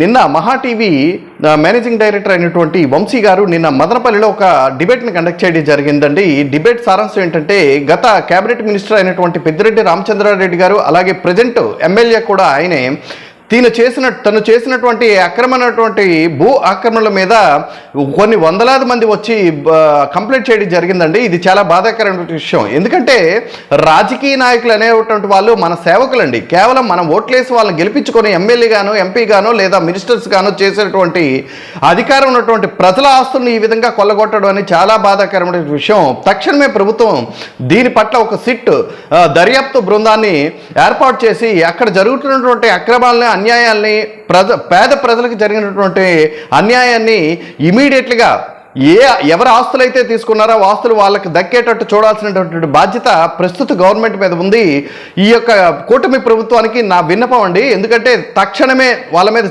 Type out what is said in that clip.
నిన్న మహా TV managing director అయినటువంటి వంశీ గారు నిన్న మదనపల్లిలో ఒక డిబేట్ని కండక్ట్ చేయడం జరిగిందండి. ఈ డిబేట్ సారాంశం ఏంటంటే, గత కేబినెట్ మినిస్టర్ అయినటువంటి పెద్దిరెడ్డి రామచంద్రారెడ్డి గారు, అలాగే ప్రజెంట్ ఎమ్మెల్యే కూడా ఆయనే, తను చేసినటువంటి అక్రమమైనటువంటి భూ ఆక్రమణల మీద కొన్ని వందలాది మంది వచ్చి కంప్లైంట్ చేయడం జరిగిందండి. ఇది చాలా బాధాకరమైన విషయం. ఎందుకంటే రాజకీయ నాయకులు అనేటువంటి వాళ్ళు మన సేవకులండి. కేవలం మనం ఓట్లేసి వాళ్ళని గెలిపించుకొని ఎమ్మెల్యే గాను, ఎంపీ గాను, లేదా మినిస్టర్స్ గాను చేసేటువంటి అధికారం ఉన్నటువంటి ప్రజల ఆస్తుల్ని ఈ విధంగా కొల్లగొట్టడం అని చాలా బాధాకరమైన విషయం. తక్షణమే ప్రభుత్వం దీని పట్ల ఒక సిట్ దర్యాప్తు బృందాన్ని ఏర్పాటు చేసి అక్కడ జరుగుతున్నటువంటి అక్రమాలని, అన్యాయాల్ని, పేద ప్రజలకు జరిగినటువంటి అన్యాయాన్ని ఇమీడియట్గా ఎవరి ఆస్తులైతే తీసుకున్నారో ఆస్తులు వాళ్ళకి దక్కేటట్టు చూడాల్సినటువంటి బాధ్యత ప్రస్తుత గవర్నమెంట్ మీద ఉంది. ఈ యొక్క కూటమి ప్రభుత్వానికి నా విన్నపం అండి. ఎందుకంటే తక్షణమే వాళ్ళ మీద